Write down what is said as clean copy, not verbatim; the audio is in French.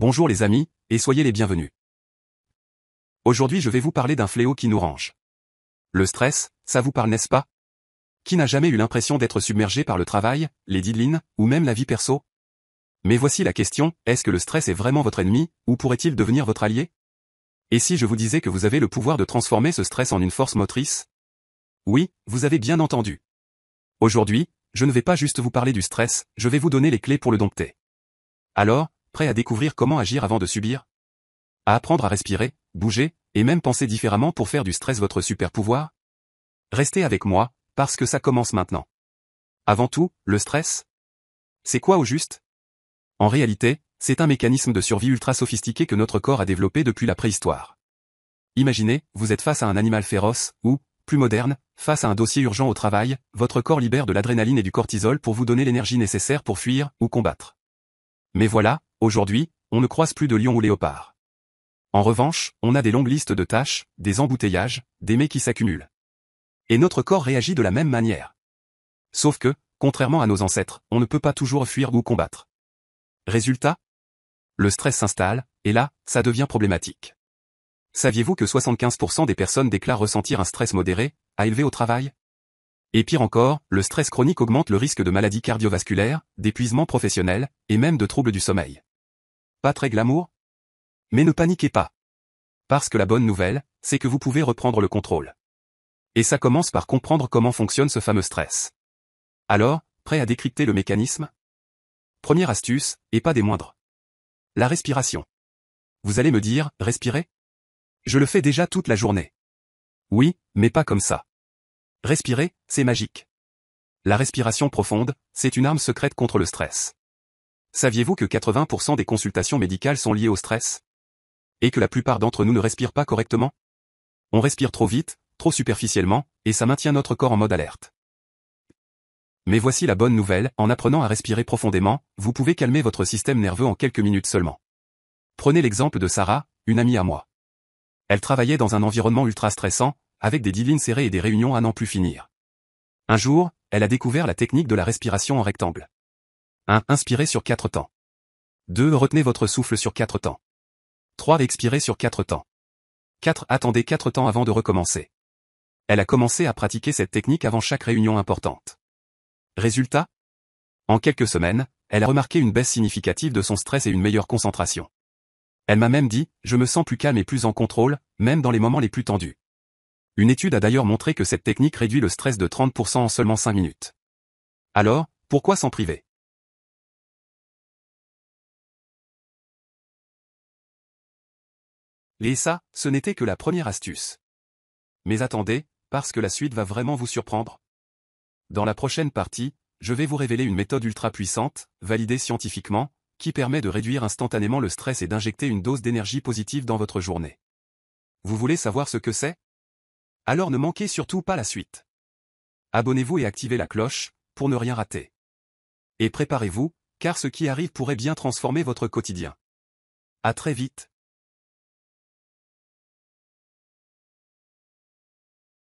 Bonjour les amis, et soyez les bienvenus. Aujourd'hui je vais vous parler d'un fléau qui nous ronge. Le stress, ça vous parle n'est-ce pas? Qui n'a jamais eu l'impression d'être submergé par le travail, les deadlines, ou même la vie perso? Mais voici la question, est-ce que le stress est vraiment votre ennemi, ou pourrait-il devenir votre allié? Et si je vous disais que vous avez le pouvoir de transformer ce stress en une force motrice? Oui, vous avez bien entendu. Aujourd'hui, je ne vais pas juste vous parler du stress, je vais vous donner les clés pour le dompter. Alors, prêt à découvrir comment agir avant de subir? À apprendre à respirer, bouger, et même penser différemment pour faire du stress votre super pouvoir? Restez avec moi, parce que ça commence maintenant. Avant tout, le stress? C'est quoi au juste? En réalité, c'est un mécanisme de survie ultra sophistiqué que notre corps a développé depuis la préhistoire. Imaginez, vous êtes face à un animal féroce, ou, plus moderne, face à un dossier urgent au travail, votre corps libère de l'adrénaline et du cortisol pour vous donner l'énergie nécessaire pour fuir, ou combattre. Mais voilà, aujourd'hui, on ne croise plus de lions ou léopards. En revanche, on a des longues listes de tâches, des embouteillages, des mets qui s'accumulent. Et notre corps réagit de la même manière. Sauf que, contrairement à nos ancêtres, on ne peut pas toujours fuir ou combattre. Résultat? Le stress s'installe, et là, ça devient problématique. Saviez-vous que 75% des personnes déclarent ressentir un stress modéré, à élevé au travail? Et pire encore, le stress chronique augmente le risque de maladies cardiovasculaires, d'épuisement professionnel, et même de troubles du sommeil. Pas très glamour? Mais ne paniquez pas. Parce que la bonne nouvelle, c'est que vous pouvez reprendre le contrôle. Et ça commence par comprendre comment fonctionne ce fameux stress. Alors, prêt à décrypter le mécanisme? Première astuce, et pas des moindres. La respiration. Vous allez me dire, respirer? Je le fais déjà toute la journée. Oui, mais pas comme ça. Respirer, c'est magique. La respiration profonde, c'est une arme secrète contre le stress. Saviez-vous que 80% des consultations médicales sont liées au stress? Et que la plupart d'entre nous ne respirent pas correctement? On respire trop vite, trop superficiellement, et ça maintient notre corps en mode alerte. Mais voici la bonne nouvelle, en apprenant à respirer profondément, vous pouvez calmer votre système nerveux en quelques minutes seulement. Prenez l'exemple de Sarah, une amie à moi. Elle travaillait dans un environnement ultra stressant, avec des deadlines serrés et des réunions à n'en plus finir. Un jour, elle a découvert la technique de la respiration en rectangle. 1. Inspirez sur 4 temps. 2. Retenez votre souffle sur 4 temps. 3. Expirez sur 4 temps. 4. Attendez 4 temps avant de recommencer. Elle a commencé à pratiquer cette technique avant chaque réunion importante. Résultat? En quelques semaines, elle a remarqué une baisse significative de son stress et une meilleure concentration. Elle m'a même dit, je me sens plus calme et plus en contrôle, même dans les moments les plus tendus. Une étude a d'ailleurs montré que cette technique réduit le stress de 30% en seulement 5 minutes. Alors, pourquoi s'en priver? Et ça, ce n'était que la première astuce. Mais attendez, parce que la suite va vraiment vous surprendre. Dans la prochaine partie, je vais vous révéler une méthode ultra puissante, validée scientifiquement, qui permet de réduire instantanément le stress et d'injecter une dose d'énergie positive dans votre journée. Vous voulez savoir ce que c'est? Alors ne manquez surtout pas la suite. Abonnez-vous et activez la cloche, pour ne rien rater. Et préparez-vous, car ce qui arrive pourrait bien transformer votre quotidien. À très vite.